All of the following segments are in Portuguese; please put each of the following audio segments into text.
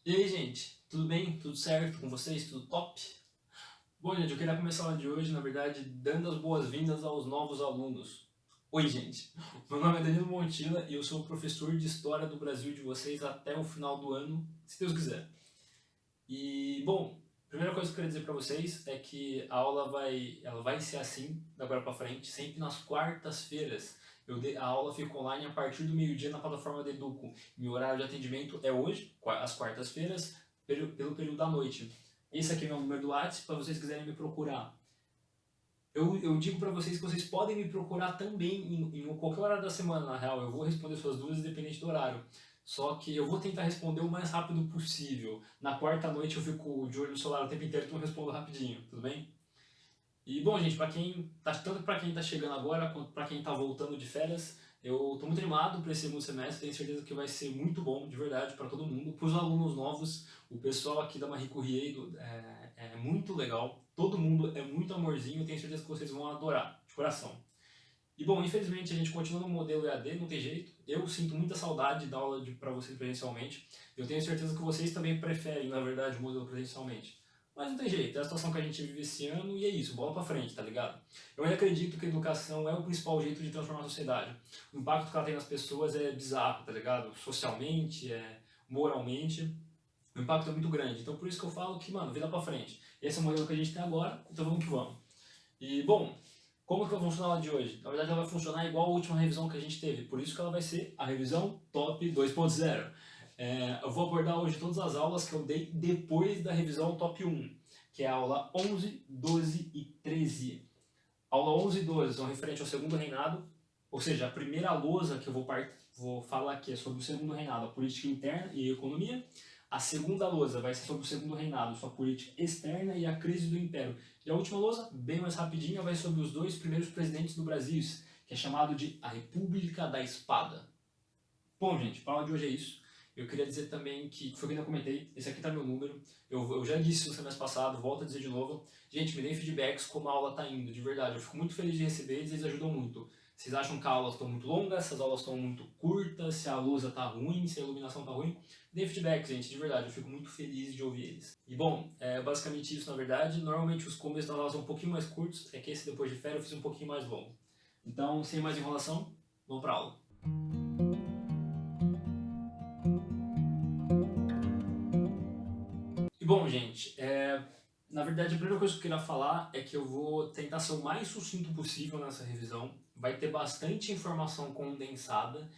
E aí, gente, tudo bem? Tudo certo com vocês? Tudo top? Bom, gente, eu queria começar a aula de hoje, na verdade, dando as boas-vindas aos novos alunos. Oi, gente. Meu nome é Danilo Montilla e eu sou o professor de História do Brasil de vocês até o final do ano, se Deus quiser. E, bom, a primeira coisa que eu queria dizer para vocês é que a aula ela vai ser assim, da agora para frente, sempre nas quartas-feiras. A aula fica online a partir do meio-dia na plataforma da Educo. Meu horário de atendimento é hoje, às quartas-feiras, pelo período da noite. Esse aqui é meu número do WhatsApp, para vocês quiserem me procurar. Eu digo para vocês que vocês podem me procurar também em qualquer horário da semana, na real. Eu vou responder suas dúvidas independente do horário. Só que eu vou tentar responder o mais rápido possível. Na quarta noite eu fico de olho no celular o tempo inteiro, então eu respondo rapidinho, tudo bem? E bom, gente, tanto para quem tá chegando agora quanto para quem tá voltando de férias, eu tô muito animado para esse segundo semestre, tenho certeza que vai ser muito bom, de verdade, para todo mundo. Para os alunos novos, o pessoal aqui da Marie Curie é muito legal, todo mundo é muito amorzinho, tenho certeza que vocês vão adorar, de coração. E bom, infelizmente a gente continua no modelo EAD, não tem jeito. Eu sinto muita saudade da aula para vocês presencialmente. Eu tenho certeza que vocês também preferem, na verdade, o modelo presencialmente. Mas não tem jeito, é a situação que a gente vive esse ano e é isso, bola pra frente, tá ligado? Eu ainda acredito que a educação é o principal jeito de transformar a sociedade. O impacto que ela tem nas pessoas é bizarro, tá ligado? Socialmente, moralmente, o impacto é muito grande. Então por isso que eu falo que, mano, vida pra frente. Esse é o modelo que a gente tem agora, então vamos que vamos. E, bom, como que vai funcionar a aula de hoje? Na verdade, ela vai funcionar igual a última revisão que a gente teve, por isso que ela vai ser a revisão Top 2.0. Eu vou abordar hoje todas as aulas que eu dei depois da revisão Top 1, que é a aula 11, 12 e 13. Aula 11 e 12 são referentes ao segundo reinado, ou seja, a primeira lousa que eu vou falar aqui é sobre o segundo reinado, a política interna e a economia. A segunda lousa vai ser sobre o segundo reinado, sua política externa e a crise do império. E a última lousa, bem mais rapidinha, vai sobre os dois primeiros presidentes do Brasil, que é chamado de a República da Espada. Bom, gente, para a aula de hoje é isso. Eu queria dizer também que, foi o que eu comentei, esse aqui tá meu número. Eu já disse no semestre passado, volto a dizer de novo. Gente, me deem feedbacks como a aula tá indo, de verdade. Eu fico muito feliz de receber eles, eles ajudam muito. Vocês acham que as aulas estão muito longas, se as aulas estão muito curtas, se a luz tá ruim, se a iluminação tá ruim? Deem feedback, gente, de verdade. Eu fico muito feliz de ouvir eles. E bom, é basicamente isso na verdade. Normalmente os começos das aulas são um pouquinho mais curtos, é que esse depois de férias eu fiz um pouquinho mais longo. Então, sem mais enrolação, vamos pra aula. E bom, gente, na verdade a primeira coisa que eu queria falar é que eu vou tentar ser o mais sucinto possível nessa revisão. Vai ter bastante informação condensada.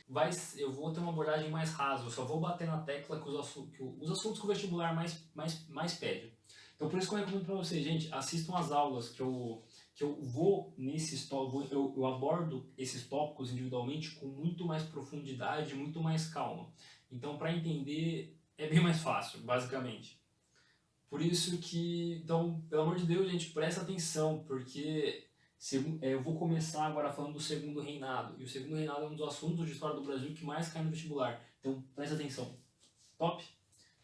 Eu vou ter uma abordagem mais rasa, eu só vou bater na tecla que os assuntos que o vestibular mais pede. Então por isso que eu recomendo para vocês, gente, assistam as aulas que eu vou nesses tópicos, eu abordo esses tópicos individualmente com muito mais profundidade, muito mais calma. Então para entender é bem mais fácil, basicamente. Por isso que, então, pelo amor de Deus, gente, presta atenção, porque eu vou começar agora falando do segundo reinado. E o segundo reinado é um dos assuntos de história do Brasil que mais cai no vestibular. Então, presta atenção. Top?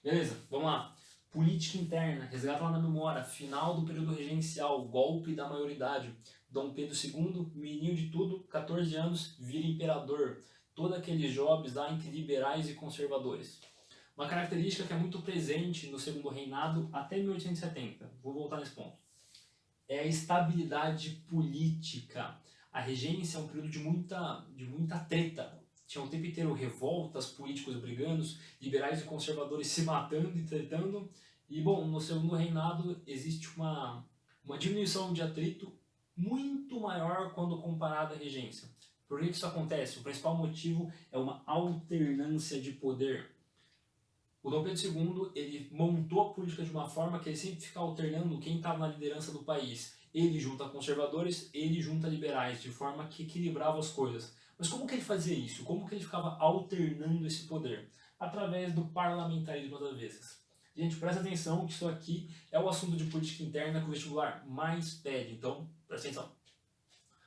Beleza, vamos lá. Política interna, resgata lá na memória, final do período regencial, golpe da maioridade. Dom Pedro II, menino de tudo, 14 anos, vira imperador. Todos aqueles jobs lá entre liberais e conservadores. Uma característica que é muito presente no segundo reinado até 1870, vou voltar nesse ponto, é a estabilidade política. A regência é um período de muita treta. Tinha o tempo inteiro revoltas, políticos brigando, liberais e conservadores se matando e tretando. E, bom, no segundo reinado existe uma diminuição de atrito muito maior quando comparado à regência. Por que isso acontece? O principal motivo é uma alternância de poder. O Dom Pedro II, ele montou a política de uma forma que ele sempre fica alternando quem estava na liderança do país. Ele junta conservadores, ele junta liberais, de forma que equilibrava as coisas. Mas como que ele fazia isso? Como que ele ficava alternando esse poder? Através do parlamentarismo das avessas. Gente, presta atenção que isso aqui é o assunto de política interna que o vestibular mais pede, então presta atenção.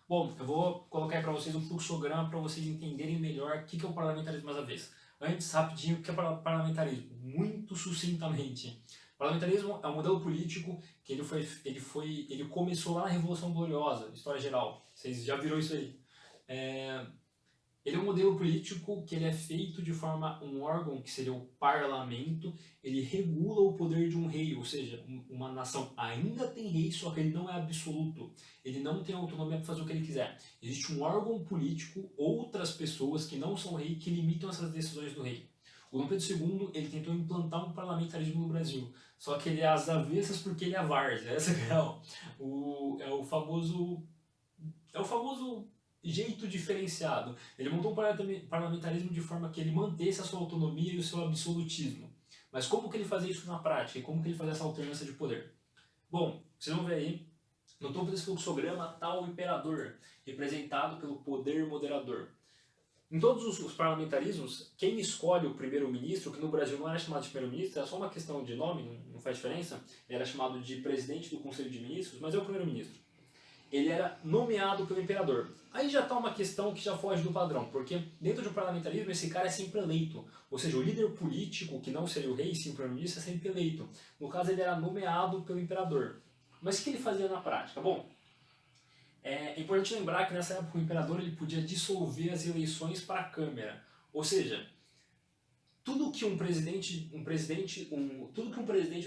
Bom, eu vou colocar aí para vocês um fluxograma para vocês entenderem melhor o que é o parlamentarismo às avessas. Antes, rapidinho, o que é parlamentarismo? Muito sucintamente. Parlamentarismo é um modelo político que ele começou lá na Revolução Gloriosa, história geral. Vocês já viram isso aí. Ele é um modelo político que ele é feito de forma, um órgão que seria o parlamento, ele regula o poder de um rei, ou seja, uma nação ainda tem rei, só que ele não é absoluto, ele não tem autonomia para fazer o que ele quiser. Existe um órgão político, outras pessoas que não são rei, que limitam essas decisões do rei. O Dom Pedro II, ele tentou implantar um parlamentarismo no Brasil, só que ele é às avessas porque ele é várzea, essa que é o famoso jeito diferenciado. Ele montou um parlamentarismo de forma que ele mantesse a sua autonomia e o seu absolutismo. Mas como que ele fazia isso na prática? E como que ele fazia essa alternância de poder? Bom, vocês vão ver aí, no topo desse fluxograma está o imperador, representado pelo poder moderador. Em todos os parlamentarismos, quem escolhe o primeiro-ministro, que no Brasil não era chamado de primeiro-ministro, era só uma questão de nome, não faz diferença, ele era chamado de presidente do Conselho de Ministros, mas é o primeiro-ministro. Ele era nomeado pelo imperador. Aí já está uma questão que já foge do padrão, porque dentro de um parlamentarismo esse cara é sempre eleito. Ou seja, o líder político, que não seria o rei, sim o primeiro-ministro, é sempre eleito. No caso, ele era nomeado pelo imperador. Mas o que ele fazia na prática? Bom, é importante lembrar que nessa época o imperador ele podia dissolver as eleições para a Câmara. Ou seja, tudo que um presidente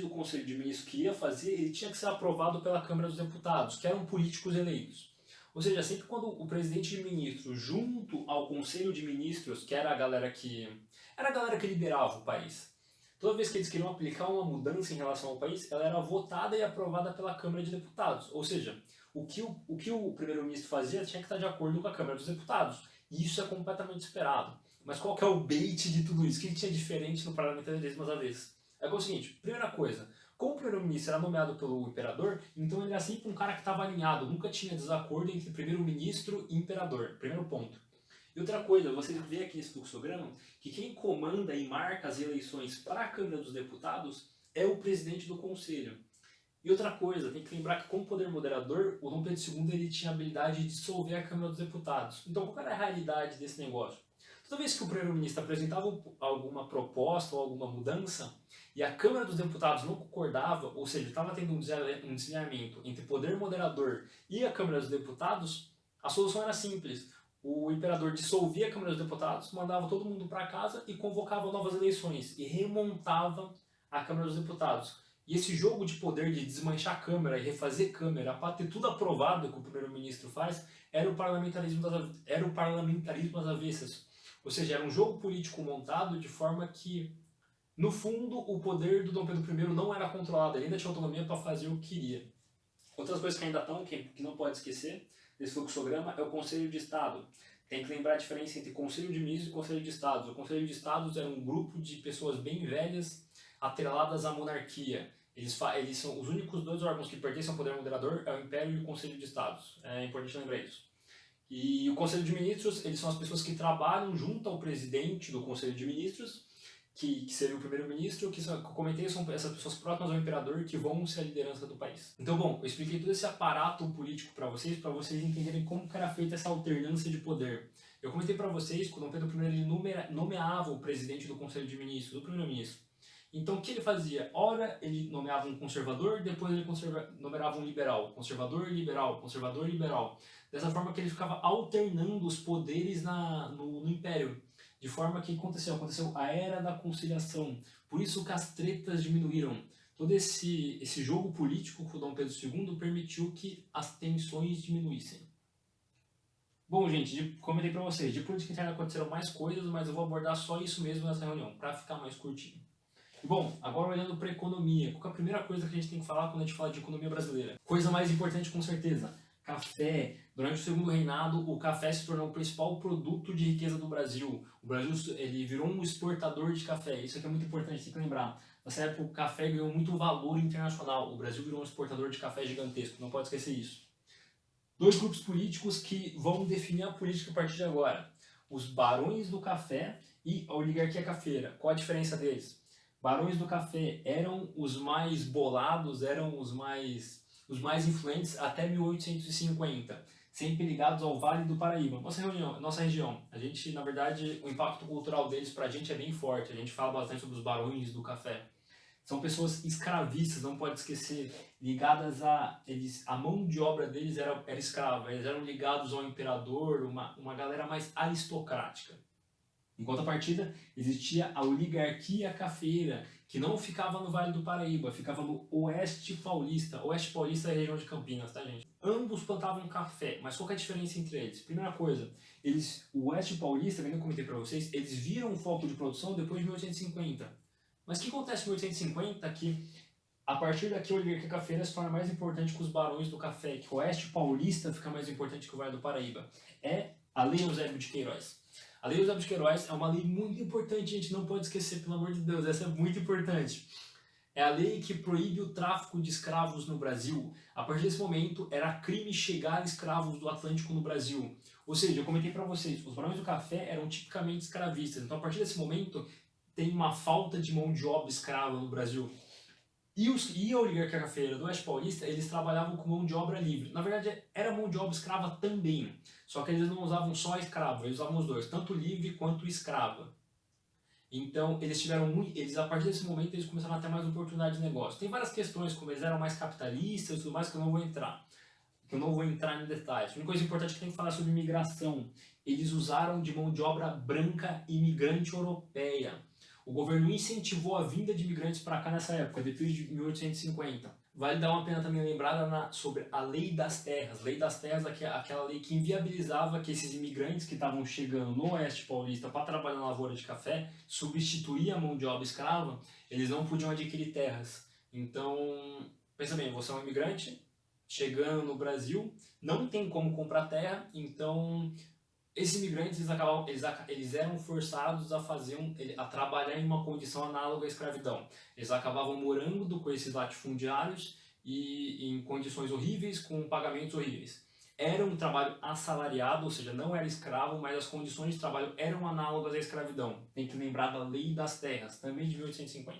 do Conselho de Ministros queria fazer, ele tinha que ser aprovado pela Câmara dos Deputados, que eram políticos eleitos. Ou seja, sempre quando o presidente de ministros, junto ao Conselho de Ministros, que era a galera que liderava o país, toda vez que eles queriam aplicar uma mudança em relação ao país, ela era votada e aprovada pela Câmara de Deputados. Ou seja, o que o primeiro-ministro fazia tinha que estar de acordo com a Câmara dos Deputados. E isso é completamente esperado. Mas qual que é o bait de tudo isso? O que tinha diferente no parlamentarismo às vezes? É o seguinte, primeira coisa, como o primeiro-ministro era nomeado pelo imperador, então ele era sempre um cara que estava alinhado, nunca tinha desacordo entre primeiro-ministro e imperador, primeiro ponto. E outra coisa, você vê aqui nesse fluxograma que quem comanda e marca as eleições para a Câmara dos Deputados é o presidente do Conselho. E outra coisa, tem que lembrar que como poder moderador, o Dom Pedro II ele tinha a habilidade de dissolver a Câmara dos Deputados. Então qual era a realidade desse negócio? Toda vez que o primeiro-ministro apresentava alguma proposta ou alguma mudança e a Câmara dos Deputados não concordava, ou seja, estava tendo um desligamento entre poder moderador e a Câmara dos Deputados, a solução era simples. O imperador dissolvia a Câmara dos Deputados, mandava todo mundo para casa e convocava novas eleições e remontava a Câmara dos Deputados. E esse jogo de poder de desmanchar a Câmara e refazer a Câmara para ter tudo aprovado que o primeiro-ministro faz era o parlamentarismo às avessas. Ou seja, era um jogo político montado de forma que, no fundo, o poder do Dom Pedro I não era controlado, ele ainda tinha autonomia para fazer o que queria. Outras coisas que ainda estão, que não pode esquecer, desse fluxograma, é o Conselho de Estado. Tem que lembrar a diferença entre Conselho de Ministros e Conselho de Estados. O Conselho de Estados era um grupo de pessoas bem velhas, atreladas à monarquia. Eles são os únicos dois órgãos que pertencem ao poder moderador, é o Império e o Conselho de Estados. É importante lembrar isso. E o Conselho de Ministros, eles são as pessoas que trabalham junto ao presidente do Conselho de Ministros, que seria o primeiro-ministro, que eu comentei, são essas pessoas próximas ao imperador que vão ser a liderança do país. Então, bom, eu expliquei todo esse aparato político para vocês entenderem como que era feita essa alternância de poder. Eu comentei para vocês que o Dom Pedro I ele nomeava o presidente do Conselho de Ministros, o primeiro-ministro. Então, o que ele fazia? Ora, ele nomeava um conservador, depois ele nomeava um liberal. Conservador, liberal, conservador, liberal. Dessa forma que ele ficava alternando os poderes no Império. De forma que aconteceu a Era da Conciliação. Por isso que as tretas diminuíram. Todo esse jogo político com o Dom Pedro II permitiu que as tensões diminuíssem. Bom, gente, comentei para vocês, de política interna aconteceram mais coisas, mas eu vou abordar só isso mesmo nessa reunião, para ficar mais curtinho. Bom, agora olhando para a economia, qual é a primeira coisa que a gente tem que falar quando a gente fala de economia brasileira? Coisa mais importante com certeza, café. Durante o segundo reinado, o café se tornou o principal produto de riqueza do Brasil. O Brasil ele virou um exportador de café, isso aqui é muito importante, tem que lembrar. Nessa época o café ganhou muito valor internacional, o Brasil virou um exportador de café gigantesco, não pode esquecer isso. Dois grupos políticos que vão definir a política a partir de agora. Os barões do café e a oligarquia cafeira. Qual a diferença deles? Barões do café eram os mais bolados, eram os mais influentes até 1850, sempre ligados ao Vale do Paraíba, nossa região. A gente, na verdade, o impacto cultural deles pra gente é bem forte, a gente fala bastante sobre os barões do café. São pessoas escravistas, não pode esquecer, ligadas a mão de obra deles era escrava, eles eram ligados ao imperador, uma galera mais aristocrática. Em contrapartida, existia a oligarquia cafeeira, que não ficava no Vale do Paraíba, ficava no Oeste Paulista. Oeste Paulista é a região de Campinas, tá, gente? Ambos plantavam café, mas qual que é a diferença entre eles? Primeira coisa, o Oeste Paulista, como eu comentei para vocês, eles viram o foco de produção depois de 1850. Mas o que acontece em 1850 que a partir daqui a oligarquia cafeeira se torna mais importante que os barões do café, que o Oeste Paulista fica mais importante que o Vale do Paraíba. É a Lei Eusébio de Queiroz. A Lei Eusébio de Queiroz é uma lei muito importante, a gente não pode esquecer, pelo amor de Deus, essa é muito importante. É a lei que proíbe o tráfico de escravos no Brasil. A partir desse momento, era crime chegar escravos do Atlântico no Brasil. Ou seja, eu comentei para vocês, os barões do café eram tipicamente escravistas. Então, a partir desse momento, tem uma falta de mão de obra escrava no Brasil. E a oligarquia cafeeira do Oeste Paulista, eles trabalhavam com mão de obra livre. Na verdade, era mão de obra escrava também. Só que eles não usavam só escravo, eles usavam os dois, tanto livre quanto escrava. Então, eles a partir desse momento, eles começaram a ter mais oportunidade de negócio. Tem várias questões, como eles eram mais capitalistas e tudo mais, que eu não vou entrar em detalhes. A única coisa importante que tem que falar sobre imigração. Eles usaram de mão de obra branca imigrante europeia. O governo incentivou a vinda de imigrantes para cá nessa época, depois de 1850. Vale dar uma pena também lembrada sobre a Lei das Terras. Lei das Terras é aquela lei que inviabilizava que esses imigrantes que estavam chegando no Oeste Paulista para trabalhar na lavoura de café, substituir a mão de obra escrava, eles não podiam adquirir terras. Então, pensa bem, você é um imigrante chegando no Brasil, não tem como comprar terra, então esses imigrantes eles eram forçados a trabalhar em uma condição análoga à escravidão. Eles acabavam morando com esses latifundiários e em condições horríveis, com pagamentos horríveis. Era um trabalho assalariado, ou seja, não era escravo, mas as condições de trabalho eram análogas à escravidão. Tem que lembrar da Lei das Terras, também de 1850.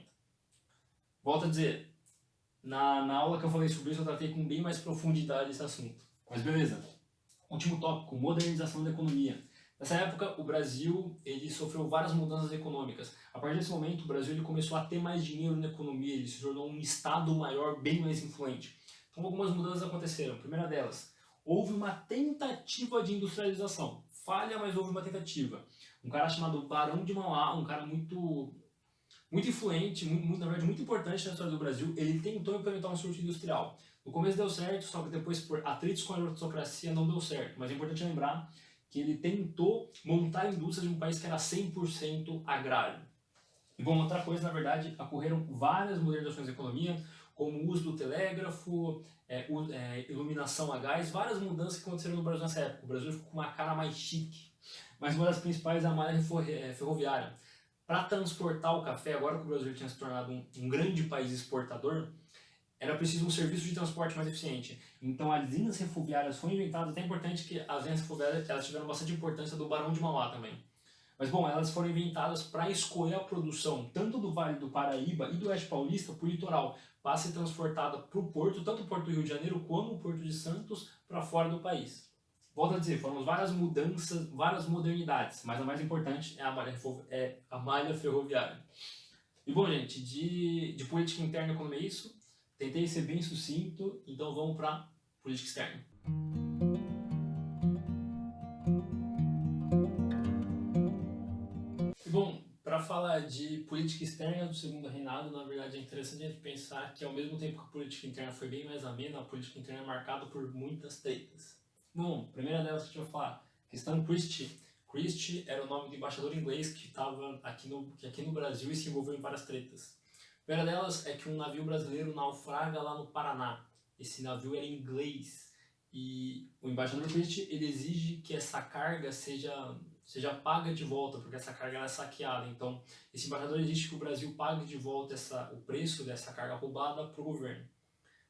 Volto a dizer, na aula que eu falei sobre isso, eu tratei com bem mais profundidade esse assunto. Mas beleza. Último tópico, modernização da economia. Nessa época, o Brasil ele sofreu várias mudanças econômicas. A partir desse momento, o Brasil ele começou a ter mais dinheiro na economia, ele se tornou um estado maior, bem mais influente. Então, algumas mudanças aconteceram. A primeira delas, houve uma tentativa de industrialização. Falha, mas houve uma tentativa. Um cara chamado Barão de Mauá, um cara muito influente, na verdade muito importante na história do Brasil, ele tentou implementar um surto industrial. No começo deu certo, só que depois por atritos com a aristocracia não deu certo. Mas é importante lembrar que ele tentou montar a indústria de um país que era 100% agrário. E bom, outra coisa, na verdade, ocorreram várias modernizações da economia, como o uso do telégrafo, iluminação a gás, várias mudanças que aconteceram no Brasil nessa época. O Brasil ficou com uma cara mais chique. Mas uma das principais é a malha ferroviária. Para transportar o café, agora que o Brasil tinha se tornado um grande país exportador, era preciso um serviço de transporte mais eficiente. Então as linhas ferroviárias foram inventadas, até importante que as linhas ferroviárias elas tiveram bastante importância do Barão de Mauá também. Mas bom, elas foram inventadas para escolher a produção tanto do Vale do Paraíba e do Oeste Paulista por litoral, para ser transportada para o porto, tanto o Porto do Rio de Janeiro como o Porto de Santos, para fora do país. Volto a dizer, foram várias mudanças, várias modernidades, mas a mais importante é a malha ferroviária. E bom, gente, de política interna e economia é isso. Tentei ser bem sucinto, então vamos para política externa. E bom, para falar de política externa do segundo reinado, na verdade é interessante a gente pensar que ao mesmo tempo que a política interna foi bem mais amena, a política interna é marcada por muitas tretas. Bom, a primeira delas que a gente vai falar, questão Christie. Christie era o nome do embaixador inglês que estava aqui no Brasil e se envolveu em várias tretas. A primeira delas é que um navio brasileiro naufraga lá no Paraná. Esse navio era inglês e o embaixador Christie ele exige que essa carga seja paga de volta, porque essa carga é saqueada. Então, esse embaixador exige que o Brasil pague de volta o preço dessa carga roubada para o governo.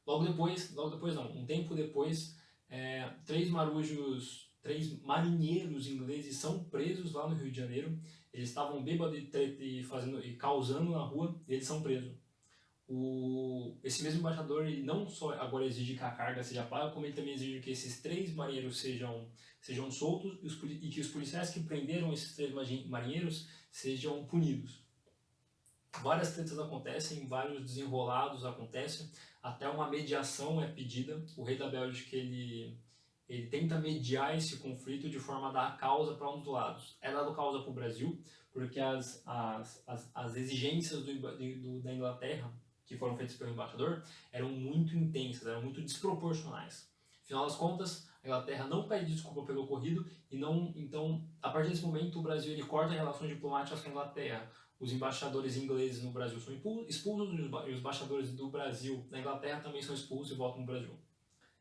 Um tempo depois, três marinheiros ingleses são presos lá no Rio de Janeiro. Eles estavam bêbados e causando na rua, e eles são presos. Esse mesmo embaixador ele não só agora exige que a carga seja paga, como ele também exige que esses 3 marinheiros sejam soltos e que os policiais que prenderam esses 3 marinheiros sejam punidos. Várias tretas acontecem, vários desenrolados acontecem, até uma mediação é pedida. O rei da Bélgica, ele tenta mediar esse conflito de forma a dar causa para um dos lados. É dado causa para o Brasil, porque as exigências da Inglaterra, que foram feitas pelo embaixador, eram muito intensas, eram muito desproporcionais. Afinal das contas, a Inglaterra não pede desculpa pelo ocorrido, e não, então, a partir desse momento, o Brasil ele corta relações diplomáticas com a Inglaterra. Os embaixadores ingleses no Brasil são expulsos e os embaixadores do Brasil na Inglaterra também são expulsos e voltam no Brasil.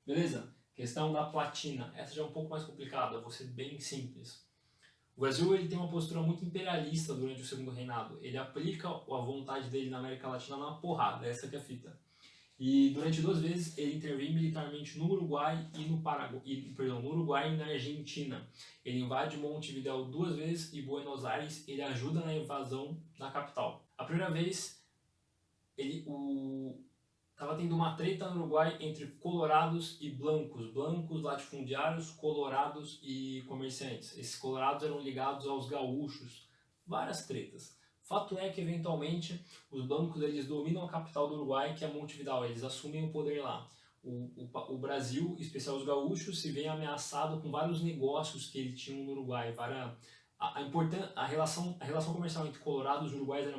Beleza? Questão da platina. Essa já é um pouco mais complicada, vou ser bem simples. O Brasil ele tem uma postura muito imperialista durante o segundo reinado. Ele aplica a vontade dele na América Latina na porrada, essa que é a fita. E durante 2 vezes ele intervém militarmente no Uruguai e no no Uruguai e na Argentina. Ele invade Montevidéu 2 vezes e Buenos Aires ele ajuda na invasão da capital. A primeira vez estava tendo uma treta no Uruguai entre colorados e blancos latifundiários, colorados e comerciantes. Esses colorados eram ligados aos gaúchos, várias tretas. Fato é que, eventualmente, os blancos eles dominam a capital do Uruguai, que é Montevidéu, eles assumem o poder lá. O Brasil, em especial os gaúchos, se vê ameaçado com vários negócios que eles tinham no Uruguai. A relação comercial entre colorados e uruguaios era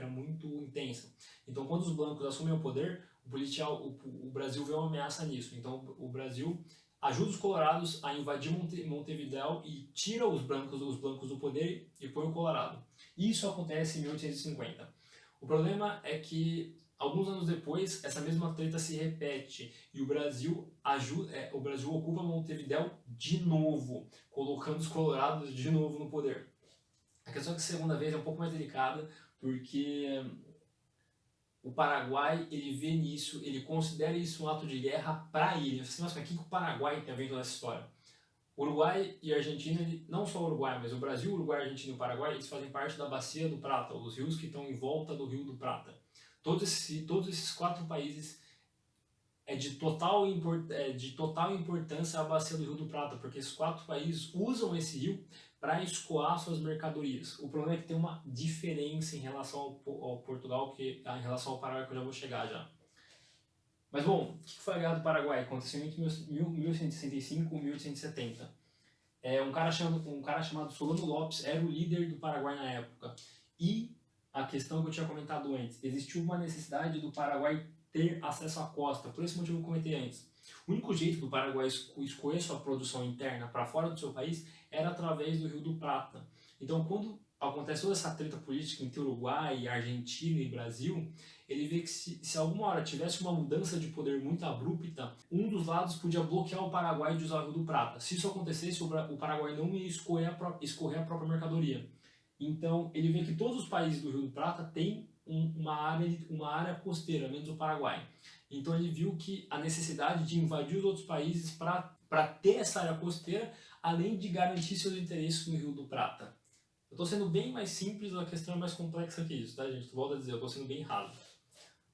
muito intensa. Então, quando os blancos assumem o poder, o Brasil vê uma ameaça nisso. Então, o Brasil ajuda os colorados a invadir Montevidéu e tira os blancos do poder e põe o colorado. Isso acontece em 1850. O problema é que, alguns anos depois, essa mesma treta se repete e o Brasil ocupa Montevidéu de novo, colocando os colorados de novo no poder. A questão é que a segunda vez é um pouco mais delicada, porque o Paraguai ele vê nisso, ele considera isso um ato de guerra para ele. Você mas o que o Paraguai tem a ver com essa história? Uruguai e Argentina, não só o Uruguai, mas o Brasil, Uruguai, Argentina e o Paraguai, eles fazem parte da Bacia do Prata, os rios que estão em volta do Rio do Prata. Todos esses 4 países é de total importância a Bacia do Rio do Prata, porque esses 4 países usam esse rio para escoar suas mercadorias. O problema é que tem uma diferença em relação ao Portugal, em relação ao Paraguai, que eu já vou chegar já. Mas bom, o que foi a Guerra do Paraguai? Aconteceu entre 1865 e 1870. Um cara chamado Solano Lopes era o líder do Paraguai na época. E a questão que eu tinha comentado antes, existiu uma necessidade do Paraguai ter acesso à costa, por esse motivo que eu comentei antes. O único jeito do Paraguai escoer sua produção interna para fora do seu país era através do Rio do Prata. Então, quando acontece toda essa treta política entre Uruguai, Argentina e Brasil, ele vê que se alguma hora tivesse uma mudança de poder muito abrupta, um dos lados podia bloquear o Paraguai de usar o Rio do Prata. Se isso acontecesse, o Paraguai não ia escorrer a própria mercadoria. Então, ele vê que todos os países do Rio do Prata têm uma área costeira, menos o Paraguai. Então, ele viu que a necessidade de invadir os outros países para ter essa área costeira, além de garantir seus interesses no Rio do Prata. Eu estou sendo bem mais simples, a questão é mais complexa que isso, tá, gente? Volto a dizer, eu estou sendo bem raso.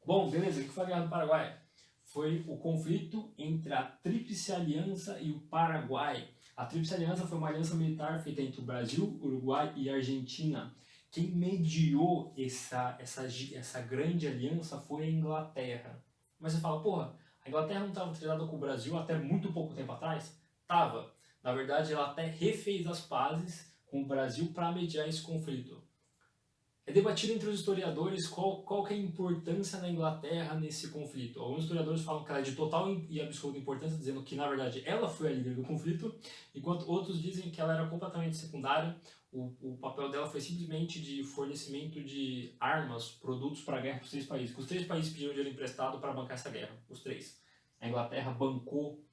Bom, beleza, o que foi a Guerra do Paraguai? Foi o conflito entre a Tríplice Aliança e o Paraguai. A Tríplice Aliança foi uma aliança militar feita entre o Brasil, Uruguai e Argentina. Quem mediou essa grande aliança foi a Inglaterra. Mas você fala, porra, a Inglaterra não estava tretada com o Brasil até muito pouco tempo atrás? Tava. Na verdade, ela até refez as pazes com o Brasil para mediar esse conflito. É debatido entre os historiadores qual que é a importância da Inglaterra nesse conflito. Alguns historiadores falam que ela é de total e absoluta importância, dizendo que, na verdade, ela foi a líder do conflito, enquanto outros dizem que ela era completamente secundária. O papel dela foi simplesmente de fornecimento de armas, produtos para a guerra para os 3 países. Os 3 países pediram dinheiro emprestado para bancar essa guerra, os 3. A Inglaterra bancou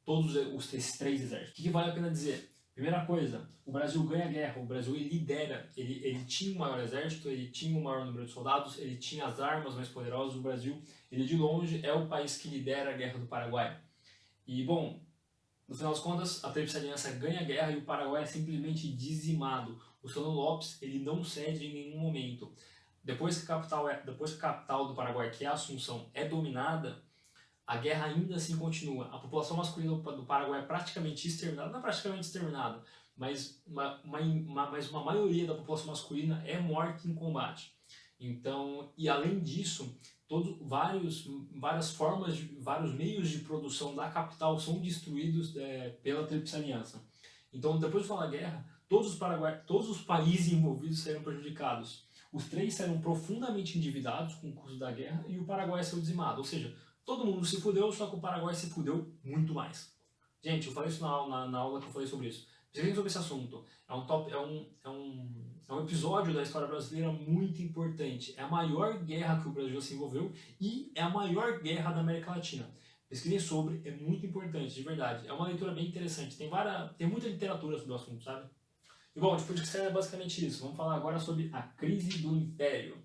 todos esses 3 exércitos. O que vale a pena dizer? Primeira coisa, o Brasil ganha a guerra, o Brasil ele lidera, ele tinha um maior exército, ele tinha um maior número de soldados, ele tinha as armas mais poderosas. O Brasil, ele de longe é o país que lidera a Guerra do Paraguai. E bom, no final das contas, a Tríplice Aliança ganha a guerra e o Paraguai é simplesmente dizimado. O Solano Lopes, ele não cede em nenhum momento. Depois que a capital do Paraguai, que é Assunção, é dominada, a guerra ainda assim continua. A população masculina do Paraguai é praticamente exterminada, não é praticamente exterminada, mas uma maioria da população masculina é morta em combate. Então, e além disso, vários meios de produção da capital são destruídos pela Tríplice Aliança. Então, depois de falar a guerra, todos os países envolvidos saíram prejudicados. Os três saíram profundamente endividados com o custo da guerra e o Paraguai saiu dizimado. Ou seja, todo mundo se fudeu, só que o Paraguai se fudeu muito mais. Gente, eu falei isso na aula que eu falei sobre isso. Pesquisem sobre esse assunto. É um episódio da história brasileira muito importante. É a maior guerra que o Brasil se envolveu e é a maior guerra da América Latina. Pesquisem sobre, é muito importante, de verdade. É uma leitura bem interessante. Tem muita literatura sobre o assunto, sabe? E bom, tipo, de que é basicamente isso. Vamos falar agora sobre a crise do Império.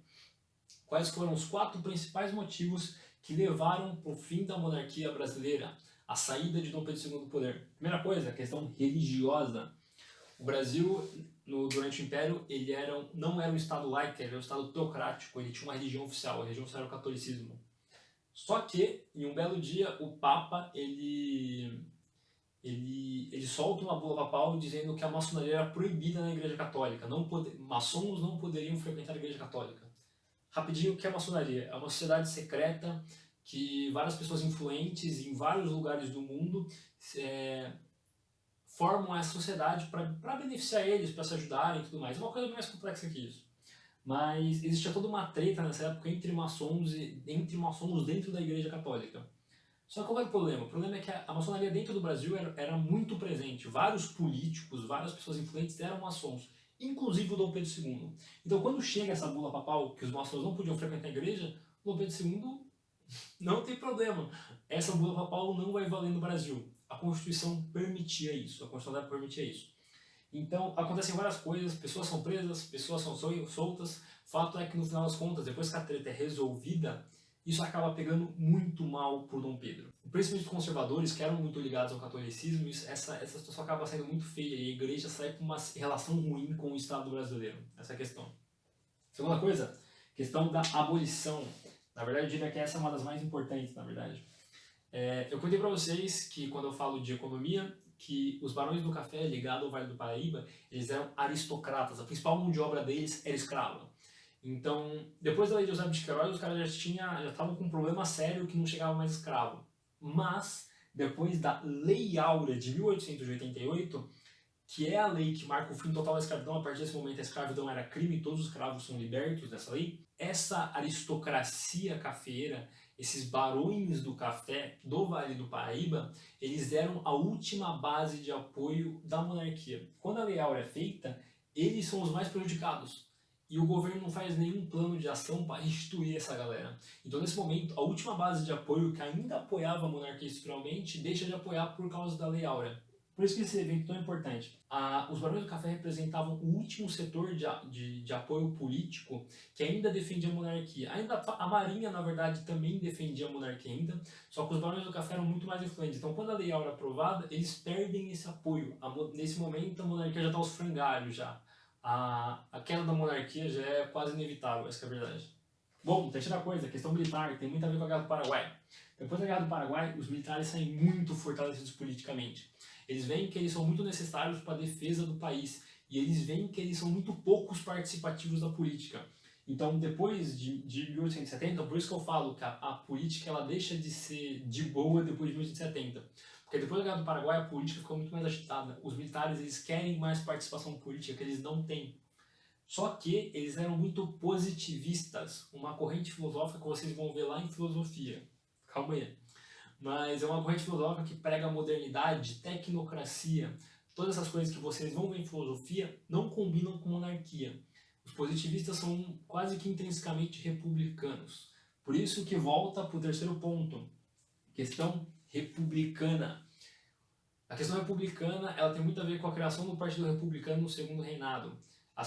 Quais foram os 4 principais motivos que levaram para o fim da monarquia brasileira, a saída de Dom Pedro II do poder? Primeira coisa, a questão religiosa. O Brasil, durante o Império, não era um Estado laico, ele era um Estado teocrático, ele tinha uma religião oficial, a religião oficial era o catolicismo. Só que, em um belo dia, o Papa, ele solta uma bula papal dizendo que a maçonaria era proibida na Igreja Católica. Maçons não poderiam frequentar a Igreja Católica. Rapidinho, o que é a maçonaria? É uma sociedade secreta que várias pessoas influentes em vários lugares do mundo formam essa sociedade para beneficiar eles, para se ajudarem e tudo mais. É uma coisa bem mais complexa que isso. Mas existia toda uma treta nessa época entre maçons dentro da Igreja Católica. Só que qual é o problema? O problema é que a maçonaria dentro do Brasil era muito presente. Vários políticos, várias pessoas influentes eram maçons, inclusive o Dom Pedro II. Então, quando chega essa bula papal, que os maçons não podiam frequentar a igreja, o Dom Pedro II não tem problema. Essa bula papal não vai valer no Brasil. A Constituição permitia isso. A Constituição permitia isso. Então, acontecem várias coisas, pessoas são presas, pessoas são soltas. Fato é que, no final das contas, depois que a treta é resolvida, isso acaba pegando muito mal por Dom Pedro. Principalmente os conservadores, que eram muito ligados ao catolicismo, essa situação acaba sendo muito feia e a igreja sai com uma relação ruim com o Estado brasileiro. Essa é a questão. Segunda coisa, questão da abolição. Na verdade, eu diria que essa é uma das mais importantes, na verdade. Eu contei para vocês que, quando eu falo de economia, que os barões do café ligados ao Vale do Paraíba, eles eram aristocratas. A principal mão de obra deles era escrava. Então, depois da lei de Eusébio de Queiroz, os caras já estavam com um problema sério que não chegava mais escravo. Mas, depois da Lei Áurea de 1888, que é a lei que marca o fim total da escravidão, a partir desse momento a escravidão era crime e todos os escravos são libertos dessa lei, essa aristocracia cafeeira, esses barões do café do Vale do Paraíba, eles eram a última base de apoio da monarquia. Quando a Lei Áurea é feita, eles são os mais prejudicados. E o governo não faz nenhum plano de ação para restituir essa galera. Então, nesse momento, a última base de apoio que ainda apoiava a monarquia estruturalmente deixa de apoiar por causa da Lei Áurea. Por isso que esse evento é tão importante. Os barões do café representavam o último setor de apoio político que ainda defendia a monarquia. A Marinha, na verdade, também defendia a monarquia ainda, só que os barões do café eram muito mais influentes. Então, quando a Lei Áurea é aprovada, eles perdem esse apoio. Nesse momento, a monarquia já está aos frangalhos já. A queda da monarquia já é quase inevitável, essa é a verdade. Bom, terceira coisa, a questão militar, tem muito a ver com a Guerra do Paraguai. Depois da Guerra do Paraguai, os militares saem muito fortalecidos politicamente. Eles veem que eles são muito necessários para a defesa do país e eles veem que eles são muito poucos participativos da política. Então, depois de 1870, por isso que eu falo que a política ela deixa de ser de boa depois de 1870. Porque depois da Guerra do Paraguai, a política ficou muito mais agitada. Os militares eles querem mais participação política que eles não têm. Só que eles eram muito positivistas, uma corrente filosófica que vocês vão ver lá em filosofia. Calma aí. Mas é uma corrente filosófica que prega modernidade, tecnocracia. Todas essas coisas que vocês vão ver em filosofia não combinam com monarquia. Os positivistas são quase que intrinsecamente republicanos. Por isso que volta para o terceiro ponto. Questão republicana. A questão republicana ela tem muito a ver com a criação do Partido Republicano no Segundo Reinado. A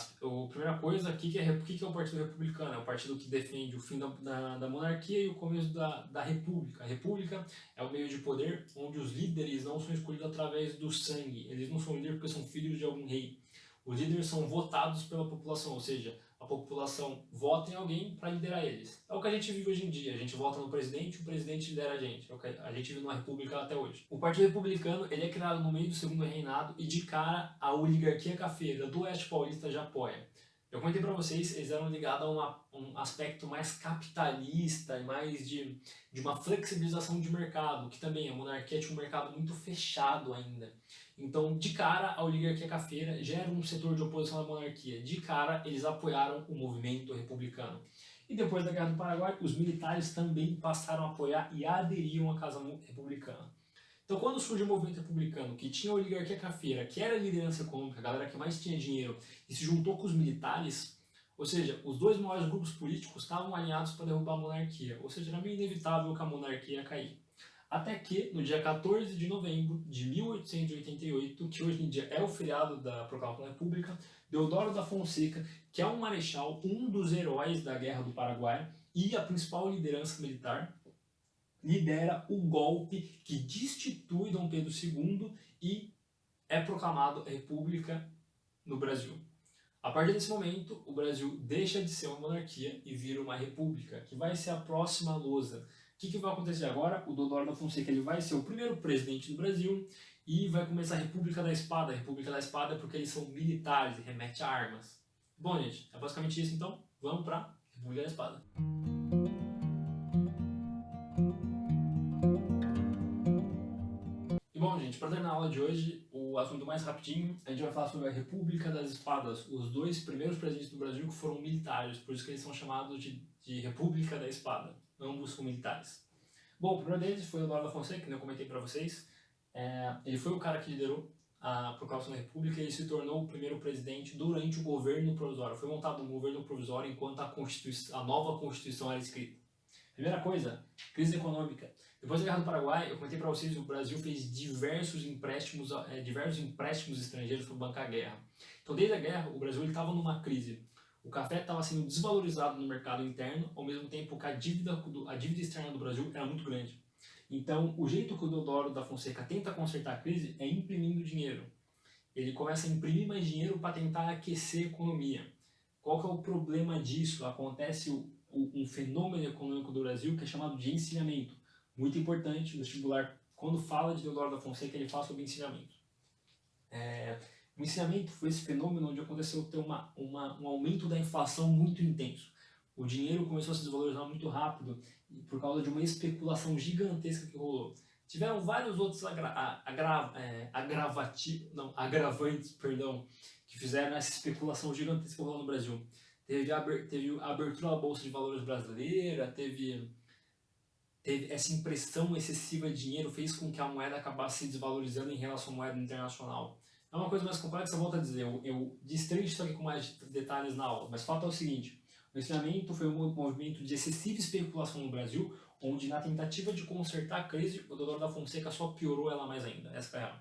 primeira coisa, o que é o Partido Republicano? É o partido que defende o fim da monarquia e o começo da República. A República é o meio de poder onde os líderes não são escolhidos através do sangue. Eles não são líderes porque são filhos de algum rei. Os líderes são votados pela população, ou seja, a população vota em alguém para liderar eles. É o que a gente vive hoje em dia. A gente vota no presidente, o presidente lidera a gente. É o que a gente vive numa república até hoje. O Partido Republicano ele é criado no meio do Segundo Reinado e de cara a oligarquia cafeira do Oeste Paulista já apoia. Eu comentei para vocês, eles eram ligados a um aspecto mais capitalista e mais de uma flexibilização de mercado, que também a monarquia tinha um mercado muito fechado ainda. Então, de cara, a oligarquia cafeira já era um setor de oposição à monarquia. De cara, eles apoiaram o movimento republicano. E depois da Guerra do Paraguai, os militares também passaram a apoiar e aderiam à Casa Republicana. Então, quando surge o movimento republicano, que tinha a oligarquia cafeira, que era a liderança econômica, a galera que mais tinha dinheiro, e se juntou com os militares, ou seja, os dois maiores grupos políticos estavam alinhados para derrubar a monarquia, ou seja, era meio inevitável que a monarquia ia cair. Até que, no dia 14 de novembro de 1888, que hoje em dia é o feriado da Proclamação da República, Deodoro da Fonseca, que é um marechal, um dos heróis da Guerra do Paraguai e a principal liderança militar, lidera o golpe que destitui Dom Pedro II e é proclamado a República no Brasil. A partir desse momento, o Brasil deixa de ser uma monarquia e vira uma república, que vai ser a próxima lousa. O que vai acontecer agora? O Deodoro da Fonseca ele vai ser o primeiro presidente do Brasil e vai começar a República da Espada. A República da Espada é porque eles são militares e remete a armas. Bom, gente, é basicamente isso, então vamos para a República da Espada. E bom, gente, para terminar a aula de hoje, o assunto mais rapidinho, a gente vai falar sobre a República das Espadas, os dois primeiros presidentes do Brasil que foram militares, por isso que eles são chamados de República da Espada, ambos são militares. Bom, o primeiro deles foi o Deodoro da Fonseca, que eu comentei para vocês, ele foi o cara que liderou a Proclamação da República e ele se tornou o primeiro presidente durante o governo provisório. Foi montado um governo provisório enquanto a nova Constituição era escrita. Primeira coisa, crise econômica. Depois da Guerra do Paraguai, eu comentei para vocês que o Brasil fez diversos empréstimos estrangeiros para bancar a guerra. Então, desde a guerra, o Brasil estava numa crise. O café estava sendo desvalorizado no mercado interno, ao mesmo tempo que a dívida externa do Brasil era muito grande. Então, o jeito que o Deodoro da Fonseca tenta consertar a crise é imprimindo dinheiro. Ele começa a imprimir mais dinheiro para tentar aquecer a economia. Qual que é o problema disso? Acontece um fenômeno econômico do Brasil que é chamado de encilhamento. Muito importante no vestibular, quando fala de Deodoro da Fonseca, ele fala sobre encilhamento. O encilhamento foi esse fenômeno onde aconteceu ter um aumento da inflação muito intenso. O dinheiro começou a se desvalorizar muito rápido por causa de uma especulação gigantesca que rolou. Tiveram vários outros agravantes, que fizeram essa especulação gigantesca que rolou no Brasil. Teve a abertura da Bolsa de Valores brasileira, teve essa impressão excessiva de dinheiro, fez com que a moeda acabasse se desvalorizando em relação à moeda internacional. É uma coisa mais complexa, eu volto a dizer, eu destrincho isso aqui com mais detalhes na aula, mas o fato é o seguinte, o encilhamento foi um movimento de excessiva especulação no Brasil, onde na tentativa de consertar a crise, o Deodoro da Fonseca só piorou ela mais ainda, essa é a real.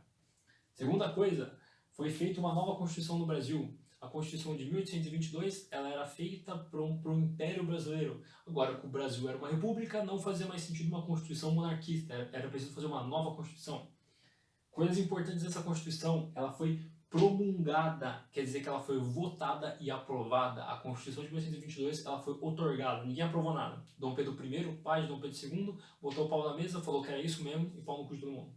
Segunda coisa, foi feita uma nova Constituição no Brasil. A Constituição de 1822 ela era feita para o Império Brasileiro. Agora que o Brasil era uma república, não fazia mais sentido uma Constituição monarquista, era preciso fazer uma nova Constituição. Coisas importantes dessa Constituição, ela foi promulgada, quer dizer que ela foi votada e aprovada. A Constituição de 1822 ela foi otorgada, ninguém aprovou nada. Dom Pedro I, pai de Dom Pedro II, botou o pau na mesa, falou que era isso mesmo e pau no cu de todo mundo.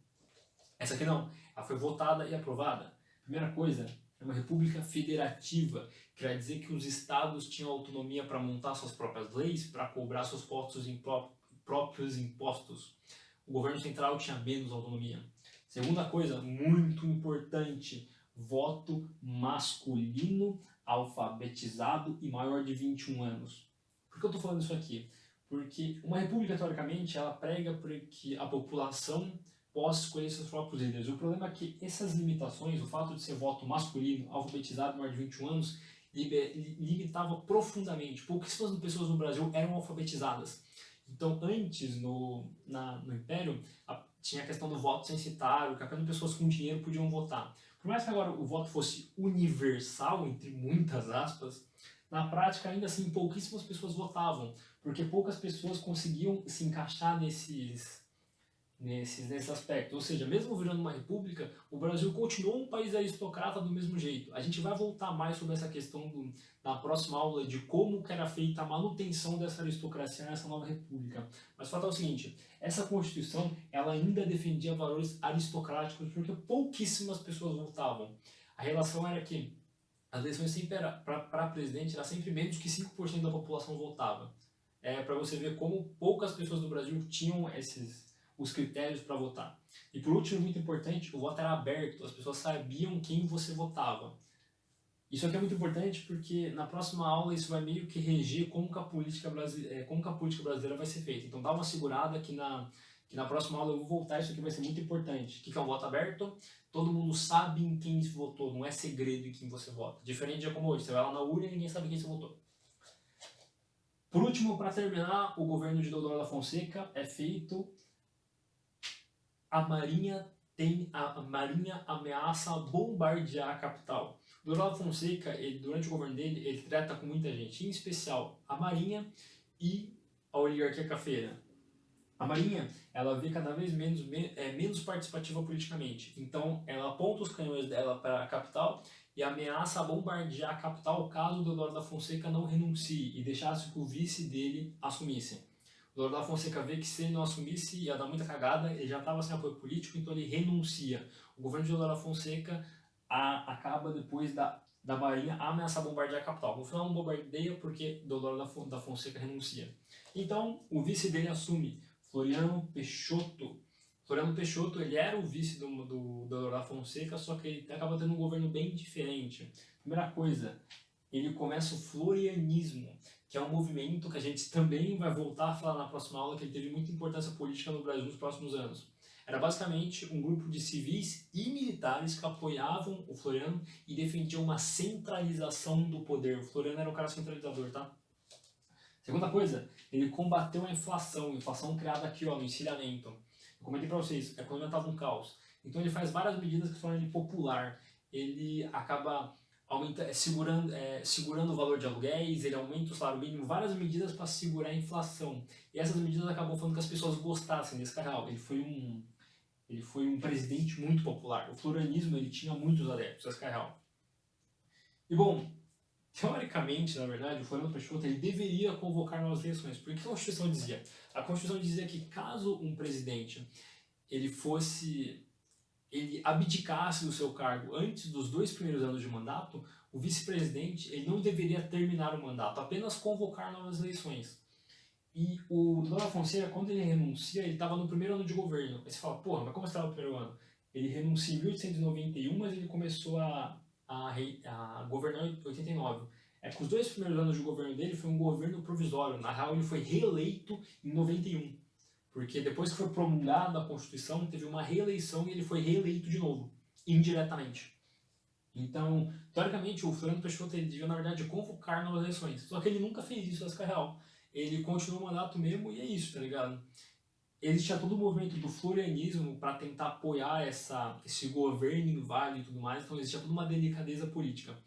Essa aqui não, ela foi votada e aprovada. Primeira coisa, é uma república federativa, quer dizer que os estados tinham autonomia para montar suas próprias leis, para cobrar seus próprios impostos. O governo central tinha menos autonomia. Segunda coisa, muito importante, voto masculino, alfabetizado e maior de 21 anos. Por que eu estou falando isso aqui? Porque uma república, teoricamente, ela prega por que a população possa escolher seus próprios líderes. O problema é que essas limitações, o fato de ser voto masculino, alfabetizado, maior de 21 anos, limitava profundamente. Pouquíssimas pessoas no Brasil eram alfabetizadas. Então, antes, no Império, tinha a questão do voto censitário, que apenas pessoas com dinheiro podiam votar. Por mais que agora o voto fosse universal, entre muitas aspas, na prática, ainda assim, pouquíssimas pessoas votavam, porque poucas pessoas conseguiam se encaixar nesses aspectos. Ou seja, mesmo virando uma república, o Brasil continuou um país aristocrata do mesmo jeito. A gente vai voltar mais sobre essa questão na próxima aula de como que era feita a manutenção dessa aristocracia nessa nova república. Mas o fato é o seguinte, essa Constituição ela ainda defendia valores aristocráticos porque pouquíssimas pessoas votavam. A relação era que as eleições sempre para presidente era sempre menos que 5% da população votava. Para você ver como poucas pessoas do Brasil tinham os critérios para votar. E por último, muito importante, o voto era aberto, as pessoas sabiam quem você votava. Isso aqui é muito importante porque na próxima aula isso vai meio que reger como que a política brasileira vai ser feita. Então dá uma segurada que na próxima aula eu vou voltar, isso aqui vai ser muito importante. O que é um voto aberto? Todo mundo sabe em quem se votou, não é segredo em quem você vota. Diferente de como hoje, você vai lá na urna e ninguém sabe quem você votou. Por último, para terminar, o governo de Deodoro da Fonseca é feito. A Marinha ameaça bombardear a capital. Deodoro da Fonseca, durante o governo dele, ele trata com muita gente, em especial a Marinha e a oligarquia cafeira. A Marinha, ela vê cada vez menos participativa politicamente. Então, ela aponta os canhões dela para a capital e ameaça bombardear a capital caso o Deodoro da Fonseca não renuncie e deixasse que o vice dele assumisse. O Deodoro da Fonseca vê que se ele não assumisse ia dar muita cagada, ele já estava sem apoio político, então ele renuncia. O governo de Deodoro da Fonseca acaba depois da Marinha ameaçar bombardear a capital. No final não bombardeia porque Deodoro da Fonseca renuncia. Então, o vice dele assume, Floriano Peixoto. Floriano Peixoto, ele era o vice do Deodoro da Fonseca, só que ele acaba tendo um governo bem diferente. Primeira coisa, ele começa o florianismo, que é um movimento que a gente também vai voltar a falar na próxima aula, que ele teve muita importância política no Brasil nos próximos anos. Era basicamente um grupo de civis e militares que apoiavam o Floriano e defendiam uma centralização do poder. O Floriano era um cara centralizador, tá? Segunda coisa, ele combateu a inflação criada aqui, no encilhamento. Eu comentei para vocês, a economia estava um caos. Então ele faz várias medidas que tornam ele popular. Ele acaba segurando o valor de aluguéis, ele aumenta o salário mínimo, várias medidas para segurar a inflação. E essas medidas acabam fazendo que as pessoas gostassem desse cara. Ele foi um presidente muito popular. O florianismo, ele tinha muitos adeptos, esse cara. E bom, teoricamente, na verdade, o Floriano Peixoto ele deveria convocar novas eleições. Porque a Constituição dizia? A Constituição dizia que caso um presidente ele abdicasse do seu cargo antes dos 2 primeiros anos de mandato, o vice-presidente ele não deveria terminar o mandato, apenas convocar novas eleições. E o Deodoro da Fonseca, quando ele renuncia, ele estava no primeiro ano de governo. Aí você fala, porra, mas como você estava no primeiro ano? Ele renuncia em 1891, mas ele começou a governar em 89. É que os 2 primeiros anos de governo dele foi um governo provisório. Na real, ele foi reeleito em 91. Porque depois que foi promulgada a Constituição, teve uma reeleição e ele foi reeleito de novo, indiretamente. Então, teoricamente, o Floriano Peixoto ele devia, na verdade, convocar novas eleições. Só que ele nunca fez isso, essa é a real. Ele continuou o mandato mesmo e é isso, tá ligado? Existia todo o movimento do florianismo para tentar apoiar esse governo em Vale e tudo mais, então existia toda uma delicadeza política.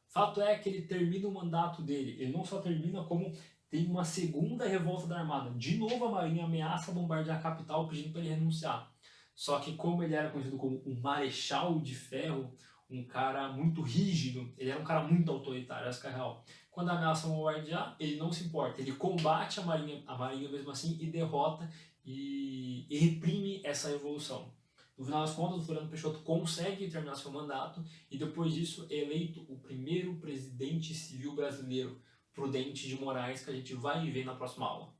Fato é que ele termina o mandato dele, ele não só termina como tem uma segunda revolta da Armada. De novo a Marinha ameaça bombardear a capital pedindo para ele renunciar. Só que como ele era conhecido como um marechal de ferro, um cara muito rígido, ele era um cara muito autoritário, essa é a real. Quando ameaçam bombardear, ele não se importa, ele combate a Marinha mesmo assim e derrota e reprime essa revolução. No final das contas, o Floriano Peixoto consegue terminar seu mandato e depois disso é eleito o primeiro presidente civil brasileiro, Prudente de Moraes, que a gente vai ver na próxima aula.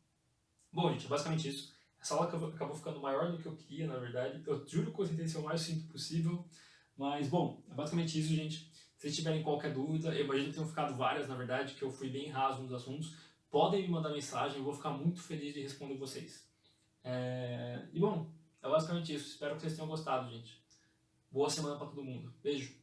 Bom, gente, é basicamente isso. Essa aula acabou ficando maior do que eu queria, na verdade. Eu juro que eu tentei ser o mais simples possível. Mas, bom, é basicamente isso, gente. Se vocês tiverem qualquer dúvida, eu imagino que tenham ficado várias, na verdade, que eu fui bem raso nos assuntos. Podem me mandar mensagem, eu vou ficar muito feliz de responder vocês. E, bom, é basicamente isso. Espero que vocês tenham gostado, gente. Boa semana para todo mundo. Beijo.